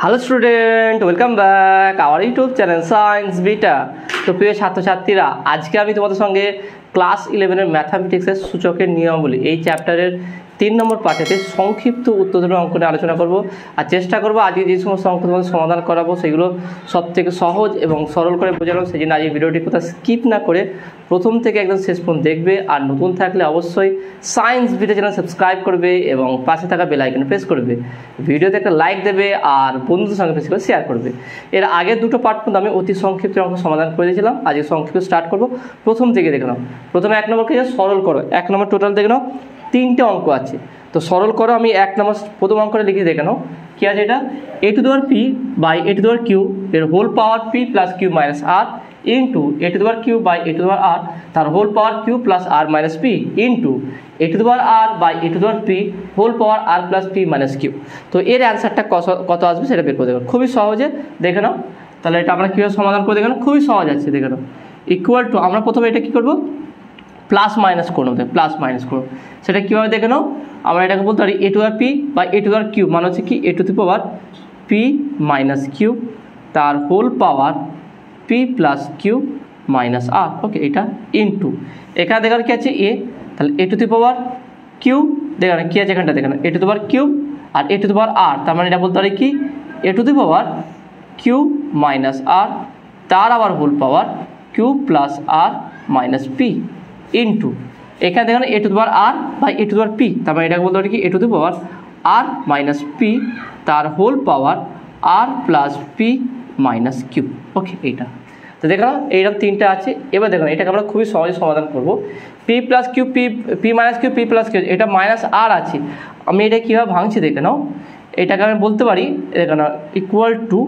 Hello student, welcome back our YouTube channel science beta. তো প্রিয় ছাত্রছাত্রীরা, আজকে আমি তোমাদের সঙ্গে ক্লাস 11-এর ম্যাথামেটিক্সের সূচকের নিয়মাবলী এই চ্যাপ্টারের 3 নম্বর পাঠেতে সংক্ষিপ্ত উত্তরধর্মী অঙ্ক নিয়ে আলোচনা করব। আর চেষ্টা করবো আজকে যে সমস্ত অঙ্ক তোমাদের সমাধান করাবো সেগুলো সব থেকে সহজ এবং সরল করে বোঝানো। সেই জন্য আজ এই ভিডিওটি কোথাও স্কিপ না করে প্রথম থেকে একদম শেষ পর্যন্ত দেখবে। আর নতুন থাকলে অবশ্যই সায়েন্স ভিডিও চ্যানেল সাবস্ক্রাইব করবে এবং পাশে থাকা বেল আইকন প্রেস করবে। ভিডিওতে একটা লাইক দেবে আর বন্ধুদের সঙ্গে বেশি করে শেয়ার করবে। এর আগের দুটো পার্ট পর্যন্ত আমি অতি সংক্ষিপ্ত অঙ্ক সমাধান করে দিয়েছিলাম। আজকে সংক্ষিপ্ত স্টার্ট করবো। প্রথম থেকে দেখে নাও। প্রথমে 1 নম্বর কি সরল করো। 1 নম্বর টোটাল দেখে নাও 3টে অঙ্ক আছে। তো সরল করো, আমি 1 নম্বর প্রথম অঙ্কটা লিখে দেখে নাও কি আছে। এটা a to the power p by a to the power q এর whole power p plus q minus r into a to the power q by a to the power r তার whole power q plus r minus p into a to the power r by a to the power p whole power r plus p minus q। তো এর অ্যান্সারটা কত আসবে সেটা বের করে দেবেন। খুবই সহজে দেখে নাও। তাহলে এটা আমরা কীভাবে সমাধান করে দেখে নাও, খুবই সহজ আছে দেখে নাও। ইকুয়াল টু আমরা প্রথমে এটা কী করবো, প্লাস মাইনাস করবো। প্লাস মাইনাস করবো সেটা কীভাবে দেখে নাও। আমরা এটাকে বলতে পারি a to the power p বা a to the power q মানে হচ্ছে কি a to the power p minus q তার whole power p plus q minus r। Okay, এটা ইন্টু এখানে দেখার কি আছে a, তাহলে a to the power q দেখানো কি আছে এখানটা দেখানো a to the power q আর a to the power r, তার মানে এটা বলতে পারি কি a to the power q minus r তার আবার whole power q plus r minus p into এখানে দেখেন a to the power r by a to the power p, তার মানে এটাকে বলতে পারি কি a to the power r minus p তার whole power r plus p minus q। Okay, এইটা তো দেখো এইরকম 3টে আছে। এবার দেখুন এটাকে আমরা খুবই সহজে সমাধান করব। p plus q p minus q p plus q, এটা মাইনাস r আছে। আমি এটা কীভাবে ভাঙছি দেখে নাও। এটাকে আমি বলতে পারি দেখে নাও ইকুয়াল টু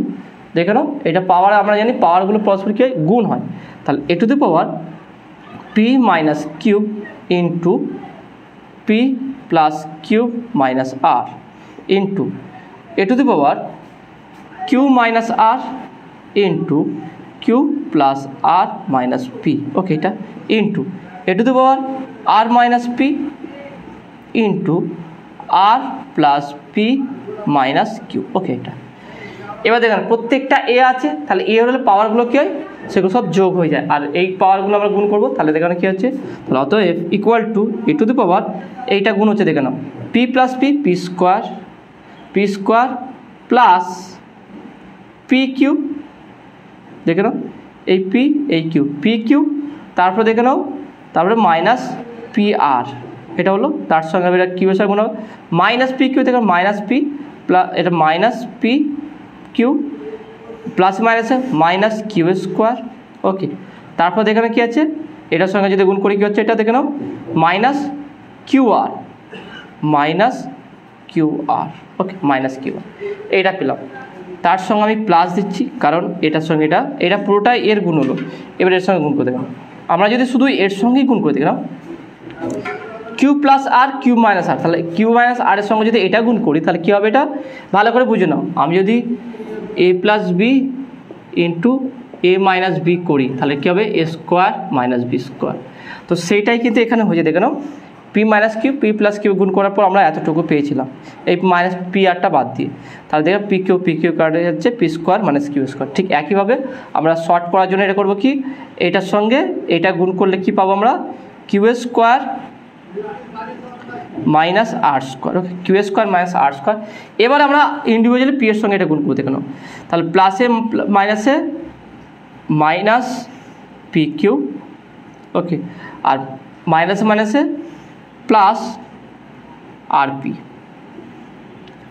দেখে নাও, এটা পাওয়ার আমরা জানি পাওয়ারগুলো পরস্পর কী হয়, গুণ হয়। তাহলে a to the power p minus cube into p plus cube minus r into a to the power q minus r into q plus r minus p। ওকে, এটা into a to the power r minus p into r plus p minus q। ওকে, এটা এবার দেখেন প্রত্যেকটা এ আছে, তাহলে এ হলে পাওয়ারগুলো কী হয় সেগুলো সব যোগ হয়ে যায়। আর এই পাওয়ারগুলো আমরা গুণ করবো, তাহলে দেখেন কী হচ্ছে, তাহলে অতএব equal to a to the power এইটা গুণ হচ্ছে দেখে নাও p plus p square plus p q দেখে নাও এই পি এই কিউ পি কিউ, তারপর দেখে নাও তারপরে মাইনাস পি আর, এটা হলো তার সঙ্গে এটা কিউয়ের সঙ্গে গুণ হবে মাইনাস পি কিউ দেখো মাইনাস পি প্লাস এটা মাইনাস পি কিউ প্লাস মাইনাসে মাইনাস কিউ স্কোয়ার। ওকে, তারপর দেখে নাও কী আছে, এটার সঙ্গে যদি গুণ করি কী হচ্ছে, এটা দেখে নাও মাইনাস কিউ আর ওকে মাইনাস কিউ আর, এইটা পেলাম। তার সঙ্গে আমি প্লাস দিচ্ছি কারণ এটার সঙ্গে এটা পুরোটাই এর গুণ হলো। এবার এর সঙ্গে গুণ করে দেখলাম। আমরা যদি শুধু এর সঙ্গেই গুণ করে দেখলাম Q plus r Q minus আর, তাহলে কিউ মাইনাস আর এর সঙ্গে যদি এটা গুণ করি তাহলে কী হবে, এটা ভালো করে বুঝে নাও। আমি যদি a plus b into a minus b করি তাহলে কী হবে a square minus b square. তো সেইটাই কিন্তু এখানে হয়েছে দেখে নাও p minus q p plus q গুণ করার পর আমরা এতটুকু পেয়েছিলাম এই মাইনাস পি আরটা বাদ দিয়ে, তাহলে দেখো পি কিউ কাটে যাচ্ছে p square minus q square. ঠিক একইভাবে আমরা শর্ট করার জন্য এটা করবো কি, এটার সঙ্গে এটা গুণ করলে কি পাবো আমরা Q square minus r square. ওকে, Q square minus r square. এবার আমরা ইন্ডিভিজুয়ালি পি এর সঙ্গে এটা গুণ করবো দেখে নাও, তাহলে প্লাসে মাইনাসে মাইনাস পি কিউ। ওকে, আর মাইনাসে প্লাস আর পি।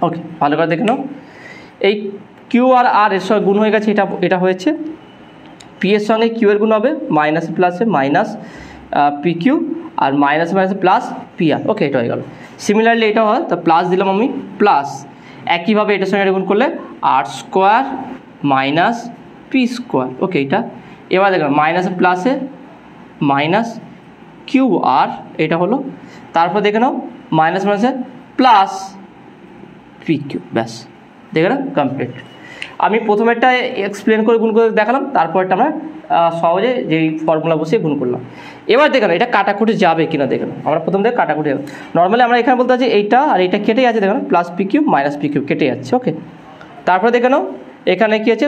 ওকে, ভালো করে দেখে নাও এই কিউ আর আর এর সঙ্গে গুণ হয়ে গেছে, এটা হয়েছে পি এর সঙ্গে কিউ এর গুণ হবে মাইনাসে প্লাসে মাইনাস পি কিউ আর মাইনাসে প্লাস পি আর। ওকে, এটা হয়ে গেল। সিমিলারলি এটা হয়, তো প্লাস দিলাম আমি প্লাস, একইভাবে এটার সঙ্গে এটা গুণ করলে আর square minus p square. Okay, এটা এবার দেখলাম মাইনাসে প্লাসে মাইনাস কিউ আর এটা হলো, তারপর দেখে নাও মাইনাসে প্লাস পি কিউ, ব্যাস দেখে নাও কমপ্লিট। আমি প্রথমেরটা এক্সপ্লেন করে গুণ করে দেখালাম, তারপরটা আমরা সহজে যেই ফর্মুলা বসিয়ে গুণ করলাম। এবার দেখুন এটা কাটাকুটি যাবে কিনা দেখুন, আমরা প্রথম থেকে কাটাকুটি নর্মালি আমরা এখানে বলতে চাচ্ছি এইটা আর এইটা কেটে যাচ্ছে দেখুন plus p cube minus p cube কেটে যাচ্ছে। ওকে, তারপরে দেখে নাও এখানে কি আছে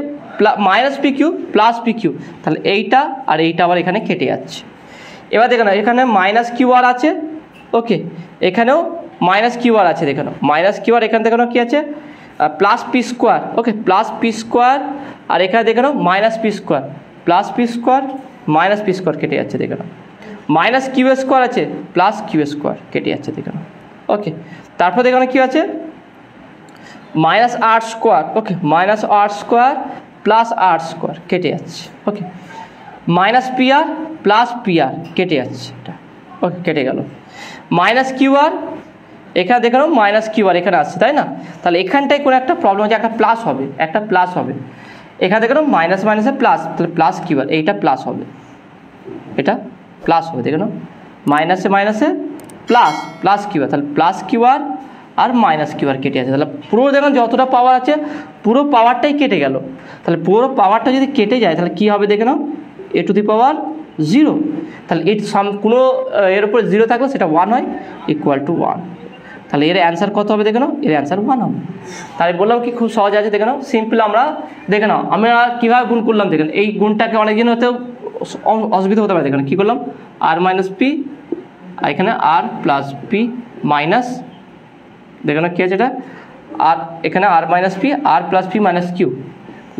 minus p q plus p q, তাহলে এইটা আর এইটা আবার এখানে কেটে যাচ্ছে। এবার দেখে নাও এখানে মাইনাস কিউ আর আছে, ওকে, এখানেও মাইনাস কিউ আর আছে, দেখে নাও মাইনাস কিউ আর, এখানে দেখে নাও কি আছে plus p square, okay, plus p square, আর এখানে দেখে নাও minus p square, plus p square minus p square কেটে যাচ্ছে, দেখে নাও মাইনাস কিউ স্কোয়ার আছে প্লাস কিউ স্কোয়ার কেটে যাচ্ছে, দেখে নাও, ওকে। তারপর দেখে নাও কী আছে মাইনাস আর স্কোয়ার, ওকে, মাইনাস আর স্কোয়ার প্লাস আর স্কোয়ার কেটে যাচ্ছে, ওকে, minus P r plus p আর কেটে যাচ্ছে, এটা ওকে কেটে গেল। মাইনাস কিউ আর এখানে দেখে নাও মাইনাস কিউ আর এখানে আসছে, তাই না? তাহলে এখানটায় কোনো একটা প্রবলেম হচ্ছে, একটা প্লাস হবে, একটা প্লাস হবে, এখানে দেখে নাও মাইনাস মাইনাসে প্লাস, তাহলে প্লাস কিউ আর এইটা প্লাস হবে, এটা প্লাস হবে, দেখে নাও মাইনাসে মাইনাসে প্লাস প্লাস কিউ আর, তাহলে plus Q R minus Q R কেটে আছে, তাহলে পুরো দেখুন যতটা পাওয়ার আছে পুরো পাওয়ারটাই কেটে গেল। তাহলে পুরো পাওয়ারটা যদি কেটে যায় তাহলে কী হবে দেখে নাও এ টু দি পাওয়ার 0, তাহলে কোনো এর উপরে 0 থাকলে সেটা 1 হয়, ইকুয়াল টু 1, তাহলে এর অ্যান্সার কত হবে দেখে নাও, এর অ্যান্সার 1 হবে। তাই বললাম কি খুব সহজ আছে, দেখে নাও সিম্পল। আমরা দেখে নাও আমরা কীভাবে গুণ করলাম, দেখেন এই গুণটাকে অনেকদিন হয়তো অসুবিধা হতে পারে, দেখেন কী করলাম আর মাইনাস পি, আর এখানে আর প্লাস পি মাইনাস, দেখে নাও কী আছে এটা আর এখানে আর minus P r plus P minus Q,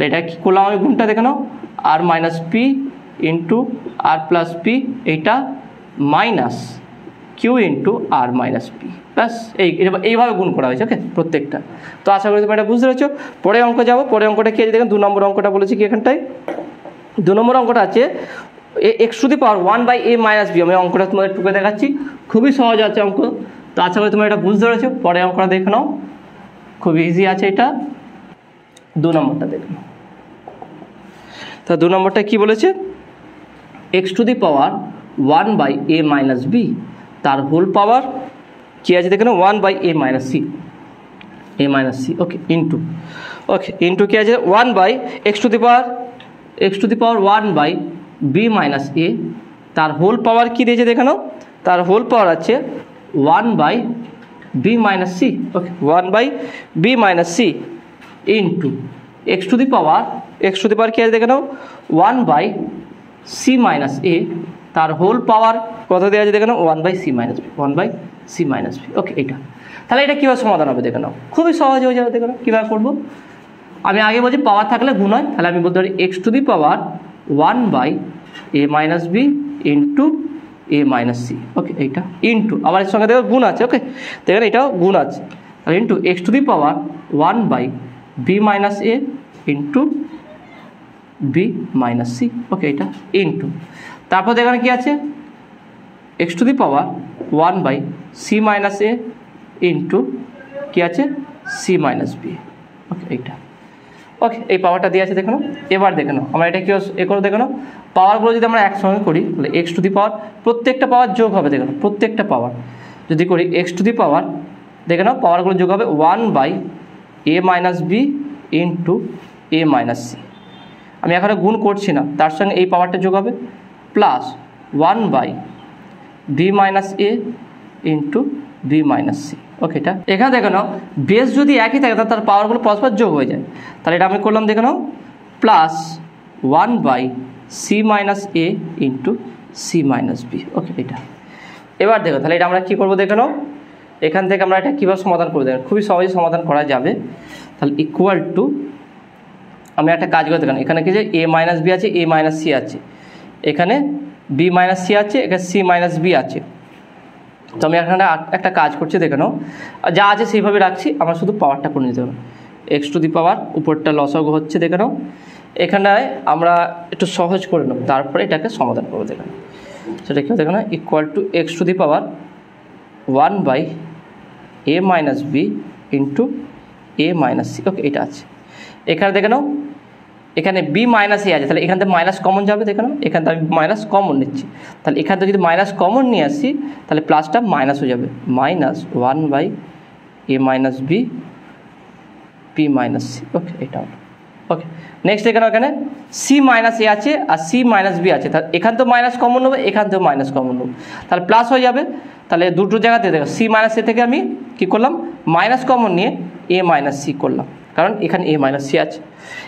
এটা কী করলাম আমি গুণটা দেখে নাও আর মাইনাস পি ইন্টু আর প্লাস পি, এইটা minus Q into r minus P, ব্যাস এইভাবে গুণ করা হয়েছে, ওকে প্রত্যেকটা। তো আশা করি তুমি এটা বুঝতে পেরেছো। পরে অঙ্ক যাবো, পরে অঙ্কটা কি আছে দেখেন 2 নম্বর অঙ্কটা বলেছি কি এখানটায় 2 নম্বর অঙ্কটা আছে x to the power 1/a minus b. আমি অঙ্কটা তোমাদের টুকে দেখাচ্ছি, খুবই সহজ আছে অঙ্ক, তো আশা করি তোমরা এটা বুঝতে পেরেছো। পরে অঙ্কটা দেখে নাও, খুব ইজি আছে এটা। 2 নম্বরটা দেখে নাও, তা 2 নম্বরটা কি বলেছে x to the power 1/a minus b, তার হোল পাওয়ার কি আছে দেখে নাও 1/a minus c, a minus c, okay, into কি আছে 1/x two the power 1/b minus এ, তার হোল পাওয়ার কি দিয়েছে দেখে নাও, তার হোল পাওয়ার আছে 1/b minus c, okay, 1/b minus c into x to the power কি আছে দেখে নাও 1/c মাইনাস এ, তার হোল পাওয়ার কত দেওয়া আছে দেখে নাও 1/c মাইনাস বি, ওকে। এটা তাহলে এটা কীভাবে সমাধান হবে দেখে নাও, খুবই সহজ হয়ে যাবে, দেখে নাও কীভাবে করবো। আমি আগে বলছি পাওয়ার থাকলে গুণ হয়, তাহলে আমি বলতে পারি x to the power 1/a minus b into a minus c, okay, এইটা ইন্টু আবার এর সঙ্গে দেখো গুণ আছে, ওকে, দেখেন এটাও গুণ আছে, আর into x to the power 1/b minus a into b minus c, okay, এটা ইন্টু তারপর দেখেন কি আছে x to the power 1/c minus a into কি আছে c মাইনাস বি, ওকে, এইটা, ওকে, এই পাওয়ারটা দিয়ে আছে দেখে নাও। এবার দেখে নাও আমরা এটা কি করে দেখে নাও পাওয়ারগুলো যদি আমরা একসঙ্গে করি তাহলে এক্স টু দি পাওয়ার প্রত্যেকটা পাওয়ার যোগ হবে, দেখে নাও প্রত্যেকটা পাওয়ার যদি করি এক্স টু দি পাওয়ার দেখে নাও পাওয়ারগুলো যোগ হবে 1/a minus b into a minus c. আমি এখানে গুণ করছি না, তার সঙ্গে এই পাওয়ারটা যোগ হবে plus 1/b minus a into b minus c, okay. এটা এখানে দেখে নাও বেস যদি একই থাকে তার পাওয়ারগুলো পরস্পর যোগ হয়ে যায়, তাহলে এটা আমি করলাম দেখে নাও plus 1/c minus a into c minus b, ওকে, এটা। এবার দেখো তাহলে এটা আমরা কী করবো দেখে নাও, এখান থেকে আমরা এটা কীভাবে সমাধান করে দেবেন, খুবই সহজে সমাধান করা যাবে। তাহলে ইকুয়াল টু আমি একটা কাজ করে দেখেন এখানে কি যে a মাইনাস বি আছে, a মাইনাস সি আছে, এখানে b মাইনাস সি আছে, এখানে c মাইনাস বি আছে। তো আমি এখানে একটা কাজ করছি দেখে নাও, যা আছে সেইভাবে রাখছি, আমরা শুধু পাওয়ারটা করে নিতে হবে। এক্স টু দি পাওয়ার উপরটা লসাগু হচ্ছে দেখে নাও, এখানে আমরা একটু সহজ করে নেব, তারপরে এটাকে সমাধান করবো দেখে নাও। সেটা কি দেখে নাও equal to x to the power 1/a minus b into a minus c, okay, এটা আছে। এখানে দেখে নাও এখানে b মাইনাস এ আছে, তাহলে এখান থেকে মাইনাস কমন যাবে দেখে নাও, এখান থেকে আমি মাইনাস কমন নিচ্ছি, তাহলে এখান থেকে যদি মাইনাস কমন নিয়ে আসি তাহলে প্লাসটা মাইনাস হয়ে যাবে, minus 1/a minus b minus c, okay, এটা হলো, ওকে। নেক্সট এখানে সি মাইনাস এ আছে আর সি মাইনাস বি আছে, তাহলে এখান থেকে মাইনাস কমন নেবো, এখান থেকে মাইনাস কমন নেবো, তাহলে প্লাস হয়ে যাবে। তাহলে দুটো জায়গাতে দেখো সি মাইনাস এ থেকে আমি কী করলাম মাইনাস কমন নিয়ে এ মাইনাস সি করলাম, কারণ এখানে a মাইনাস সি আছে।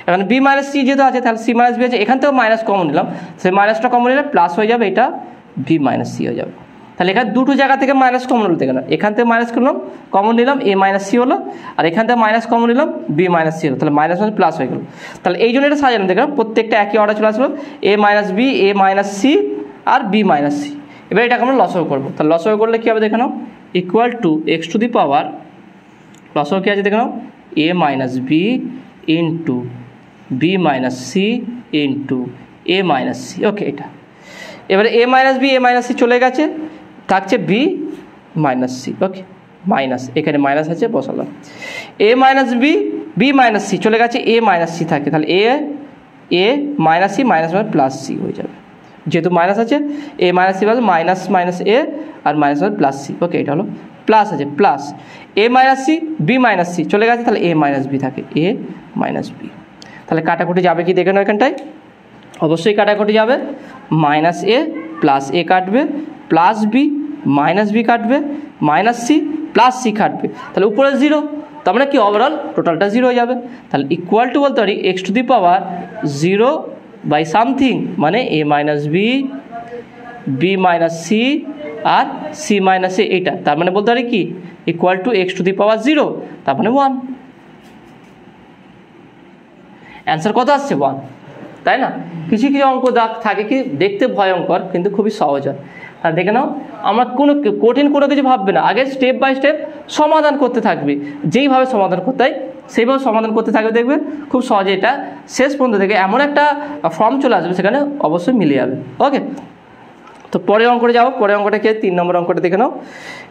এখানে b মাইনাস সি যেহেতু আছে তাহলে c মাইনাস বি আছে, এখান থেকেও মাইনাস কমন নিলাম, সেই মাইনাসটা কমন নিলে প্লাস হয়ে যাবে, এটা b মাইনাস সি হয়ে যাবে। তাহলে এখানে দুটো জায়গা থেকে মাইনাস কমন হলো, দেখে না এখান থেকে মাইনাস করলাম কমন নিলাম a মাইনাস সি হলো, আর এখান থেকে মাইনাস কমন নিলাম b মাইনাস সি হলো, তাহলে মাইনাস মানে প্লাস হয়ে গেল। তাহলে এই জন্য এটা সাজালাম, দেখলাম প্রত্যেকটা একই অর্ডার চলে আসলো, a minus b, a minus c আর b মাইনাস সি। এবার এটাকে আমরা লসাগু করবো, তাহলে লসাগু করলে কী হবে দেখে নাও, equal to x to the power, লসাগু কী আছে দেখে নাও, a minus b into b minus c into a minus c. Okay, এটা এবারে a minus b, a minus c চলে গেছে, থাকছে b minus c. Okay, minus এখানে মাইনাস আছে বসালাম, a minus b, b minus c চলে গেছে, a মাইনাস সি থাকে, তাহলে a মাইনাস সি মাইনাস মানে প্লাস সি হয়ে যাবে, যেহেতু মাইনাস আছে a মাইনাস সি বলে মাইনাস মাইনাস a আর মাইনাস মানে প্লাস সি। ওকে, এটা হলো প্লাস আছে, plus a minus c, b minus c চলে গেছে, তাহলে a মাইনাস বি থাকে, a মাইনাস বি। তাহলে কাটাকুটি যাবে কি দেখে নাও, এখানটায় অবশ্যই কাটাকুটি যাবে, মাইনাস a প্লাস a কাটবে, প্লাস বি মাইনাস বি কাটবে, মাইনাস সি প্লাস সি কাটবে, তাহলে উপরে জিরো, তার মানে কি ওভারঅল টোটালটা জিরো হয়ে যাবে। তাহলে ইকুয়াল টু বলতে পারি x to the power zero by something, মানে a minus b, b minus c আর সি মাইনাস এ, এইটা তার মানে বলতে পারি কি equal to x to the power zero, তার মানে 1। অ্যান্সার কত আসছে 1, তাই না? কিছু কিছু অঙ্ক থাকে কি দেখতে ভয়ঙ্কর কিন্তু খুবই সহজ হয়। আর দেখে নাও, আমরা কঠিন কোনো কিছু ভাববে না, আগে স্টেপ বাই স্টেপ সমাধান করতে থাকবে, যেইভাবে সমাধান করতে হয় সেইভাবে সমাধান করতে থাকবে, দেখবে খুব সহজে এটা শেষ পর্যন্ত থেকে এমন একটা ফর্ম চলে আসবে সেখানে অবশ্যই মিলে যাবে। ওকে, তো পরের অঙ্কটা যাবো, পরের অঙ্কটা কি 3 নম্বর অঙ্কটা দেখে নাও,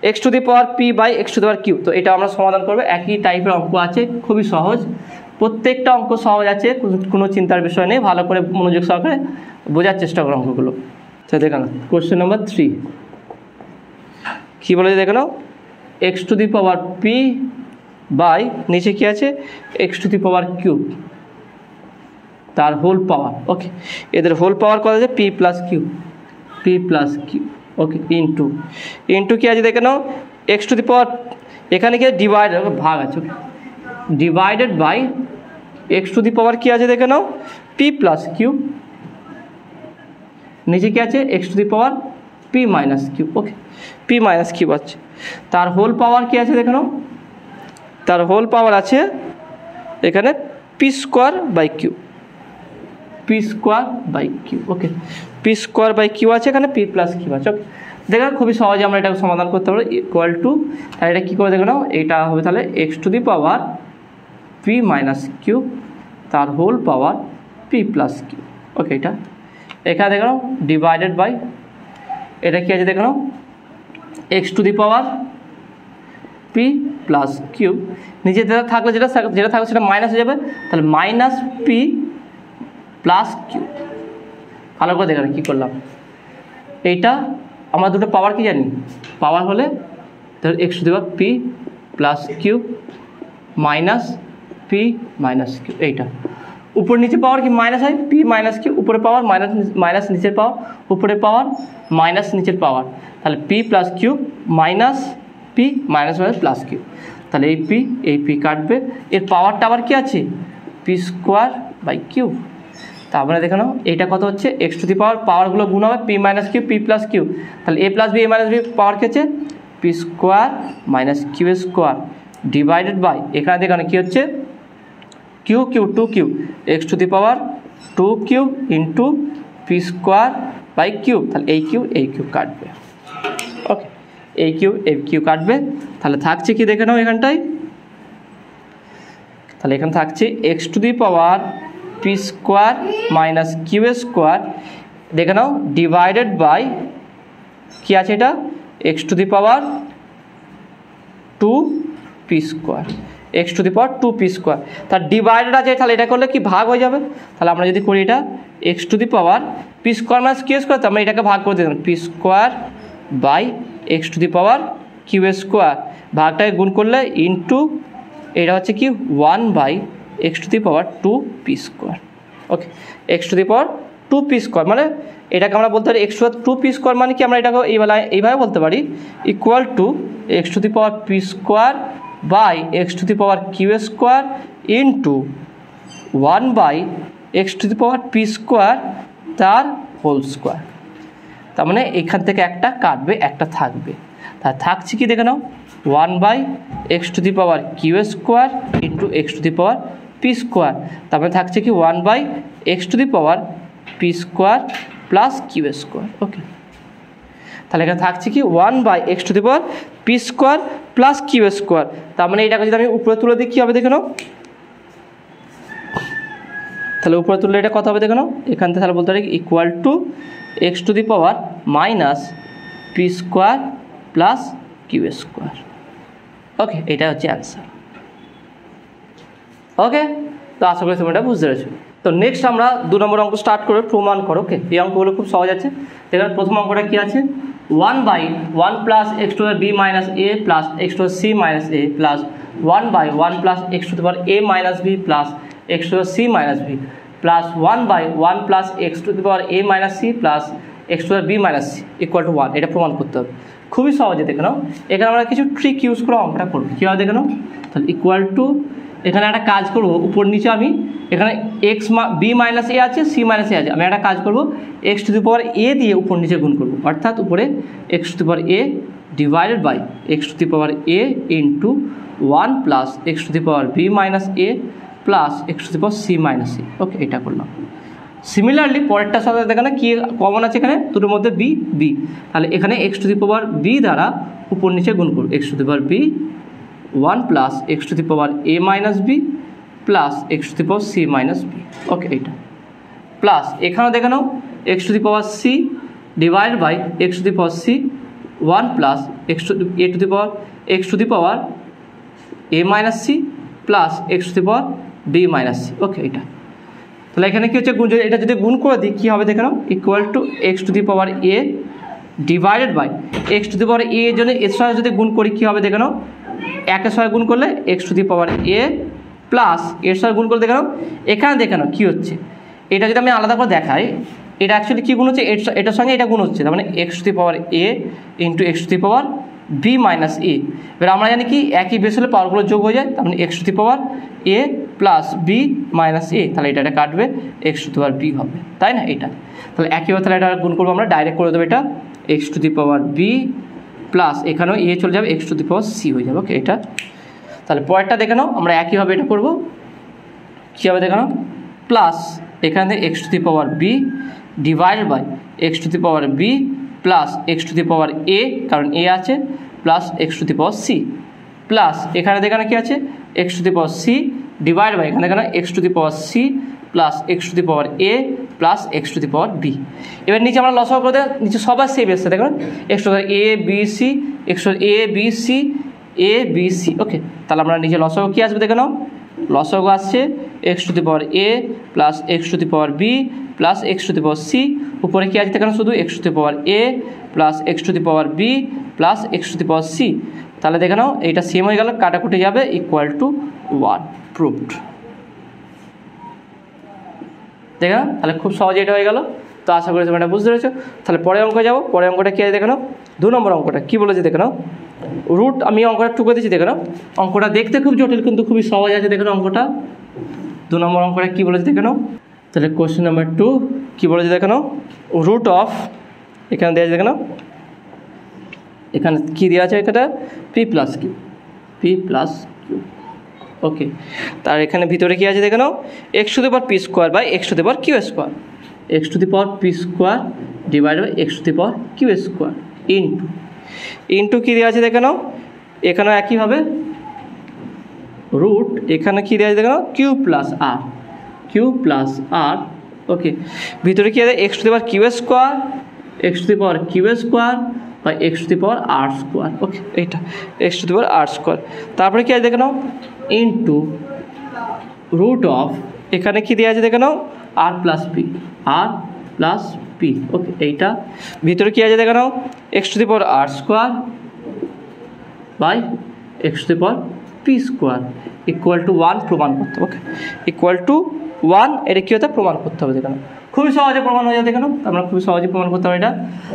x to the power p by x to the power q. তো এটা আমরা সমাধান করবো, একই টাইপের অঙ্ক আছে, খুবই সহজ, প্রত্যেকটা অঙ্ক সহজ আছে, কোনো চিন্তার বিষয় নেই, ভালো করে মনোযোগ সহকারে বোঝার চেষ্টা করো অঙ্কগুলো। তো দেখে নাও কোশ্চেন নাম্বার 3 কী বলে দেখে নাও, x to the power p by নিচে কী আছে x to the power cube, তার হোল পাওয়ার। ওকে, এদের হোল পাওয়ার কত আছে p plus q, p plus q. Okay, into কী আছে দেখে নাও, এক্স টু দি পাওয়ার, এখানে কি ডিভাইড ভাগ আছে, divided by x to the power কী আছে দেখে নাও পি প্লাস কিউ, নিচে কি আছে x to the power p minus q. Okay, p minus q আছে, তার হোল পাওয়ার কি আছে দেখে নাও, তার হোল পাওয়ার আছে এখানে p square by q, p square by q. Okay, p square by q আছে, এখানে পি প্লাস কিউ আছে। ওকে, দেখো খুবই সহজে আমরা এটাকে সমাধান করতে পারবো, ইকুয়াল টু, তাহলে এটা কী করে দেখে নাও, এটা হবে তাহলে x to the power p minus q, তার whole power p plus q. Okay, এটা এখানে দেখে নাও ডিভাইডেড বাই, এটা কি আছে দেখে নাও x to the power p plus q, নিচে যেটা থাকলে যেটা থাকবে সেটা মাইনাস হয়ে যাবে, তাহলে মাইনাস পি প্লাস কিউ। ভালো করে দেখে কী করলাম, এইটা আমরা দুটো পাওয়ার কি জানি, পাওয়ার হলে তাহলে x to the power p plus q minus p minus q, এইটা উপর নিচে পাওয়ার কি মাইনাস হয় পি মাইনাস কিউ, উপরে পাওয়ার মাইনাস নিচের পাওয়ার, উপরে পাওয়ার মাইনাস নিচের পাওয়ার, তাহলে p plus q minus p minus minus plus q, তাহলে এই পি কাটবে, এর পাওয়ারটা আবার কি আছে পি স্কোয়ার বাই কিউ। তারপরে দেখে নাও এইটা কত হচ্ছে এক্স টু দি পাওয়ারগুলো গুণ হবে p minus q p plus q, তাহলে a plus b a minus b power কি হচ্ছে p square minus q square divided by, এখানে দেখে কী হচ্ছে q q to q, x to the power 2 cube into p square by cube, তাহলে এই Q কাটবে। ওকে, এই কিউ কাটবে, তাহলে থাকছে কি দেখে নাও এখানটায়, তাহলে এখানে থাকছে x to the power p square minus q square, দেখে নাও ডিভাইডেড বাই কী আছে এটা x to the power 2 p square, x to the power 2 p square, তার ডিভাইডেড আছে, তাহলে এটা করলে কি ভাগ হয়ে যাবে, তাহলে আমরা যদি করি এটা x to the power p square minus q square, তো আমরা এটাকে ভাগ করে দিলাম p square by x to the power q square, ভাগটাকে গুণ করলে ইন্টু এটা হচ্ছে কি 1 by x to the power 2 p square. Okay, x to the power 2 p square, মানে এটাকে আমরা বলতে পারি x to the power 2 p square, মানে কি আমরা এটাকে এইভাবে বলতে পারি equal to x to the power p square by x to the power q square into 1 by x to the power p square তার হোল স্কোয়ার। তার মানে এখান থেকে একটা কাটবে, একটা থাকবে। তা থাকছে কি দেখে নাও, 1 by x to the power q square into x to the power p square. তার মানে থাকছে কি 1 by x to the power p square plus q square. Okay, তাহলে এখানে থাকছে কি 1 by x to the power p square plus q square. তার মানে এটাকে যদি আমি উপরে তুলে দিই কী হবে দেখে নাও, তাহলে উপরে তুললে এটা কত হবে দেখে নাও, এখান থেকে তাহলে বলতে পারি equal to x to the power minus p square plus q square. Okay, এটা হচ্ছে অ্যান্সার। ওকে, তো আশা করি তুমি এটা বুঝতে পেরেছো। তো নেক্সট আমরা 2 নম্বর অঙ্ক স্টার্ট করে প্রমাণ করো। ওকে, এই অঙ্কগুলো খুব সহজ আছে। দেখুন প্রথম অঙ্কটা কী আছে, 1 by 1 plus x to the b minus a plus x to the c minus a plus 1 by 1 plus x to the power a minus b plus x to the c minus b plus 1 by 1 plus x to the power a minus c plus x to the b minus c equal to 1। এটা প্রমাণ করতে হবে, খুবই সহজে দেখে নাও। এখানে আমরা কিছু ট্রিক ইউজ করে অঙ্কটা করবো। কী হয় দেখে নাও, তাহলে ইকুয়াল টু এখানে একটা কাজ করবো, উপর নিচে আমি এখানে এক্স বি মাইনাস এ আছে, সি মাইনাস এ আছে, আমি একটা কাজ করবো এক্স টু দি পাওয়ার এ দিয়ে উপর নিচে গুণ করবো, অর্থাৎ উপরে x to the power a divided by x to the power a into 1 plus x to the power b minus a plus x to the power c minus a. Okay, এটা করলাম। Similarly পরেরটার সাথে দেখানো কি common আছে এখানে, দুটোর মধ্যে B b, তাহলে এখানে x to the power b দ্বারা উপর নিচে গুণ করবো, x to the power b 1 plus x to the power a minus b plus x to the power c minus b. Okay, এইটা প্লাস এখানেও দেখে নাও x to the power c divide by x to the power c 1 plus x to a to the power x to the power a minus c plus x to the power b minus c. Okay, এটা তাহলে এখানে কী হচ্ছে, এটা যদি গুণ করে দিই কী হবে দেখে নাও, equal to x to the power a divided by x to the power a এর জন্য এর সঙ্গে যদি গুণ করি কী হবে দেখে নাও, একের সঙ্গে গুণ করলে x to the power a plus এর সঙ্গে গুণ করলে দেখে নাও, এখানে দেখে নাও কী হচ্ছে, এটা যদি আমি আলাদা করে দেখাই, এটা অ্যাকচুয়ালি কী গুণ হচ্ছে, এটার সঙ্গে এটা গুণ হচ্ছে, তার মানে x to the power a into x to the power b minus a. এবার আমরা জানি কি একই বেস হলে পাওয়ারগুলো যোগ হয়ে যায়, তার মানে x to the power a plus b minus a, তাহলে এটা কাটবে x to the power b হবে, তাই না? এটা তাহলে একইভাবে তাহলে এটা গুণ করবো আমরা, ডাইরেক্ট করে দেবো এটা x to the power b plus এখানেও এ চলে যাবে x to the power c হয়ে যাবে। ওকে, এটা তাহলে পরেরটা দেখে নাও, আমরা একইভাবে এটা করবো, কী হবে দেখে নাও, প্লাস এখান থেকে x to the power b divided by x to the power b plus x to the power a, কারণ এ আছে, plus x to the power c plus এখানে দেখানো কী আছে, x to the power c divide by এখানে দেখানো x to the power c plus x to the power a plus x to the power b. এবার নিচে আমরা লসাগু করে দেয়, নিচে সবার সেম এসছে দেখুন, x to the power a b c, x to a b c a b c. Okay, তাহলে আমরা নিচে লসাগু কী আসবে দেখে নাও, লসাগু আসছে x to the power a plus x to the power b plus x to the power c, উপরে কী আছে দেখে নাও শুধু x to the power a plus x to the power b plus x to the power c. তাহলে দেখে নাও এইটা same হয়ে গেল, কাটাকুটি যাবে, ইকুয়াল টু 1, প্রুভড। দেখে নাও, তাহলে খুব সহজে এটা হয়ে গেল। তো আশা করি তোমরা এটা বুঝতে পেরেছো। তাহলে পরের অঙ্কে যাবো, পরের অঙ্কটা কী আছে দেখে নাও, 2 নম্বর অঙ্কটা কী বলেছে দেখে নাও, রুট আমি অঙ্কটা টুকে দিচ্ছি দেখে নাও, অঙ্কটা দেখতে খুব জটিল কিন্তু খুবই সহজ আছে দেখে নাও অঙ্কটা। 2 নম্বর অঙ্কটা কী বলেছে দেখে নাও, তাহলে কোয়েশ্চেন নাম্বার 2 কী বলেছে দেখে নাও, রুট অফ এখানে দেওয়া আছে দেখে নাও, এখানে কী দেওয়া আছে, এটা p plus q, p plus q. Okay, তার এখানে ভিতরে কী আছে দেখে নাও, x to the power p square by x to the power q square, x to the power p square divide by x to the power q square into কী দেওয়া আছে দেখে নাও, এখানেও একইভাবে রুট, এখানে কী দেওয়া আছে দেখে নাও, q plus r, q plus r. Okay, ভিতরে কী আছে, x to the power q square, x to the power q square বা x to the power r square. Okay, এইটা x to the power r square, তারপরে কী আছে দেখে নাও, into root of এখানে কী দেওয়া আছে দেখে নাও, r plus p, r plus p. Okay, এইটা ভিতরে কী আছে দেখে নাও, x to the power r square by x to the power p square equal to 1 প্রমাণ করতে হবে। ওকে, ইকুয়াল টু 1, এটা কী হতে প্রমাণ করতে হবে দেখে নাও, খুবই সহজে প্রমাণ হয়ে যায়, দেখে নাও। আমরা খুবই সহজে প্রমাণ করতে পারি এটা।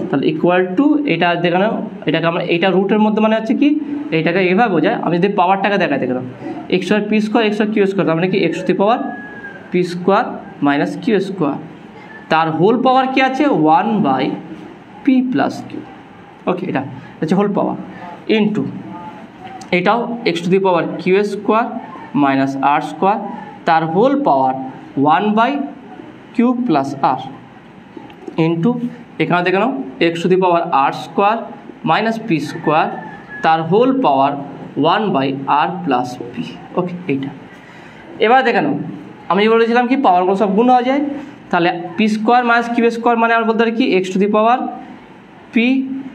তাহলে ইকুয়াল টু এটা দেখে নাও, এটাকে আমরা এইটা রুটের মধ্যে মানে হচ্ছে কি এইটাকে এইভাবে বোঝায়। আমি যদি পাওয়ারটাকে দেখাই, দেখে নাও x square p square x square q square, তার মানে কি x to the power p square minus q square, তার হোল পাওয়ার কি আছে 1/p প্লাস কিউ। ওকে, এটা হচ্ছে হোল পাওয়ার ইন্টু এটাও x to the power q square minus r square, তার whole power 1/q plus r into এখানে দেখে নাও x to the power r square minus p square, তার whole পাওয়ার 1/r plus p. Okay, এইটা এবার দেখে নাও আমি বলেছিলাম কি পাওয়ারগুলো সব গুণ হয়ে যায়, তাহলে p square minus q square মানে আমার বলতে পারি কি x to the power p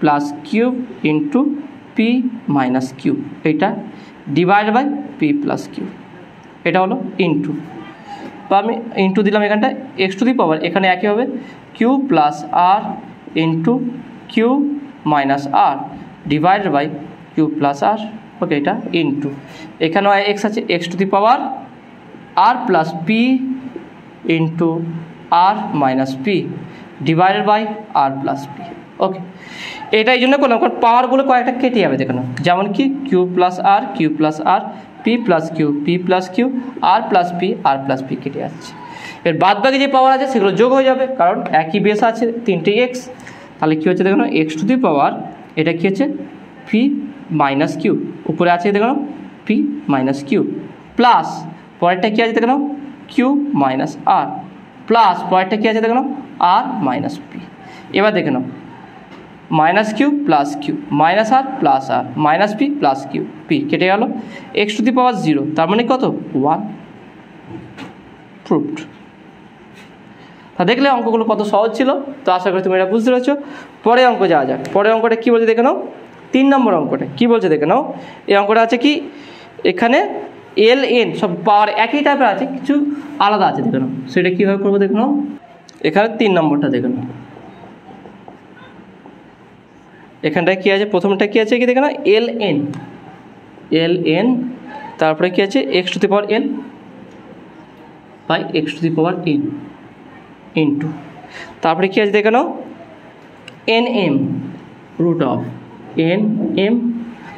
plus q into p minus q, এইটা divide by p plus q, এটা হলো ইন্টু, বা আমি ইন্টু দিলাম এখানটা এক্স টু দি পাওয়ার এখানে একই হবে q plus r into q minus r divide by q plus r. Okay, এটা ইন্টু এখানেও এক্স আছে x to the power r plus p into r minus p divided by r plus p. Okay, এটা এই জন্য করলাম কারণ পাওয়ারগুলো কয়েকটা কেটে যাবে, দেখুন যেমন কি কিউ প্লাস আর P plus Q R plus P কেটে যাচ্ছে। এর বাদ বাকি যে পাওয়ার আছে সেগুলো যোগ হয়ে যাবে কারণ একই বেস আছে তিনটে এক্স, তাহলে কী হচ্ছে দেখুন এক্স টু দি পাওয়ার এটা কী হচ্ছে পি মাইনাস কিউ, উপরে আছে দেখুন পি মাইনাস কিউ, প্লাস পরেরটা কী আছে দেখুন কিউ মাইনাস আর, প্লাস পরেরটা কী আছে দেখুন আর মাইনাস পি। এবার দেখে নাও minus q plus q minus r plus r minus p plus q, p কেটে গেল, এক্স টু দি পাওয়ার 0 তার মানে কত 1, প্রুভড। তা দেখলে অঙ্কগুলো কত সহজ ছিল, তো আশা করি তুমি এটা বুঝতে পেরেছো। পরে অঙ্ক যাওয়া যাক, পরে অঙ্কটা কী বলছে দেখে নাও, 3 নম্বর অঙ্কটা কী বলছে দেখে নাও। এই অঙ্কটা আছে কি এখানে এল এন সব পাওয়ার একই টাইপের আছে, কিছু আলাদা আছে দেখে নাও, সেটা কীভাবে করবো দেখে নাও। এখানে 3 নম্বরটা দেখে নাও, এখানটায় কী আছে প্রথমটা কী আছে কি দেখে নাও এল এন, তারপরে কী আছে x to the power n by x to the power n into, তারপরে কী আছে দেখে নাও n m root of n m,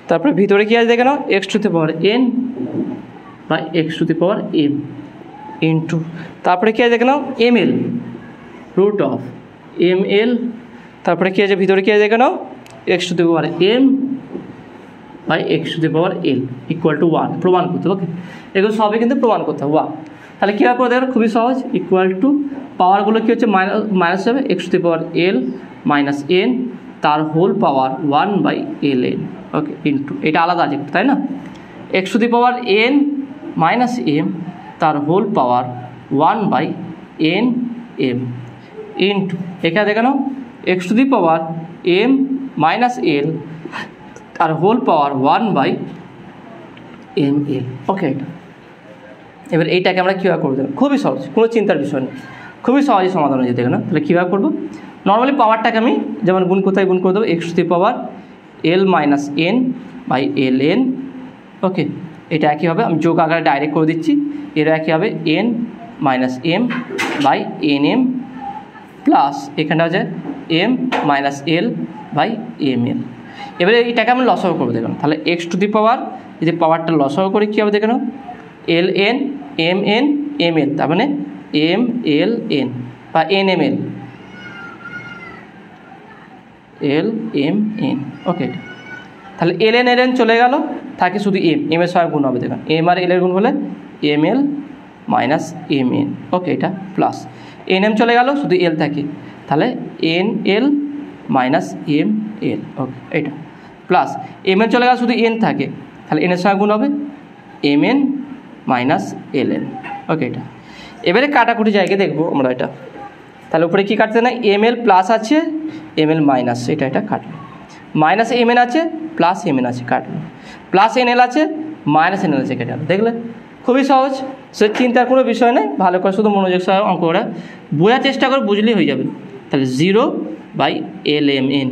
তারপরে ভিতরে কী আছে দেখে নাও x to the power n by x to the power m into, তারপরে কী আছে দেখে নাও m l root of m l, তারপরে কী আছে ভিতরে কী আছে দেখে নাও x to the power m by x to the power L equal to 1 প্রমাণ করতে। ওকে, এগুলো সবই কিন্তু প্রমাণ করতে হবে। তাহলে কীভাবে করে দেখো খুবই সহজ, ইকুয়াল টু পাওয়ারগুলো কী হচ্ছে মাইনাস হবে x to the power l minus n তার whole power 1/ln। Okay, into এটা আলাদা আছে তাই না, x to the power n minus m তার হোল পাওয়ার 1/nm ইন্টু এখানে দেখে নাও x to the power m minus l তার হোল পাওয়ার 1/ml। ওকে, এটা এবার এইটাকে আমরা কীভাবে করবো দেবো, খুবই সহজ, কোনো চিন্তার বিষয় নেই, খুবই সহজে সমাধান হয়ে যেতে না। তাহলে কীভাবে করবো, নর্মালি পাওয়ারটাকে আমি যেমন গুণ কোথায় গুণ করে দেবো x to the power l minus n by l n. Okay, এটা একইভাবে আমি যোগ আকারে ডাইরেক্ট করে দিচ্ছি, এরও একইভাবে n minus m by n m plus এখানটা হচ্ছে m minus l by m l. এবারে এইটাকে আমি লসাগু করবো দেখুন, তাহলে এক্স টু দি পাওয়ার যদি পাওয়ারটা লসাগু করি কী হবে দেখে নাও l n m n m l, তার মানে এম এল এন বা n m l l m n. Okay, তাহলে এল এন এল এন চলে গেল, থাকে শুধু এম, এম এর সঙ্গে গুণ হবে দেখুন, এম আর এল এর গুণ হলে m l minus m n. Okay, এটা প্লাস এন এম চলে গেল শুধু এল থাকে, তাহলে n l minus m l. Okay, এটা প্লাস এম এল চলে গেল শুধু এন থাকে, তাহলে এন এর সঙ্গে গুণ হবে M N minus L n. Okay, এটা এবারে কাটাকুটি জায়গায় দেখবো আমরা এটা, তাহলে উপরে কী কাটছে না এম এল প্লাস আছে এম এল মাইনাস, এটা কাটলো, মাইনাস এম এন আছে প্লাস এম এন আছে কাটলো, প্লাস এন এল আছে মাইনাস এন এল আছে কেটে গেল। দেখলে খুবই সহজ, সে চিন্তার কোনো বিষয় নেই, ভালো করে শুধু মনোযোগ সহ অঙ্কটা বোঝার চেষ্টা করে বুঝলেই হয়ে যাবে। তাহলে 0/lmn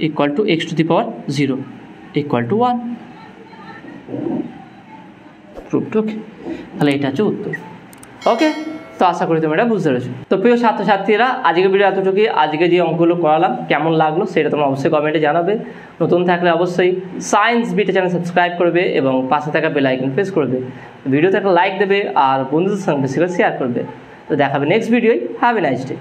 equal to x to the power 0 equal to 1 proved. Okay, তাহলে এটা হচ্ছে উত্তর। ওকে, তো আশা করি তুমি এটা বুঝতে পেরেছো। তো প্রিয় ছাত্রছাত্রীরা, আজকে ভিডিও এতটুকুই। আজকে যে অঙ্কগুলো করালাম কেমন লাগলো সেটা তোমরা অবশ্যই কমেন্টে জানাবে। নতুন থাকলে অবশ্যই সায়েন্স বিটা চ্যানেল সাবস্ক্রাইব করবে এবং পাশে থাকা বেল আইকন প্রেস করবে। ভিডিওতে একটা লাইক দেবে আর বন্ধুদের সঙ্গে বেশি করে শেয়ার করবে। তো দেখাবে নেক্সট ভিডিওয়। Have a nice day.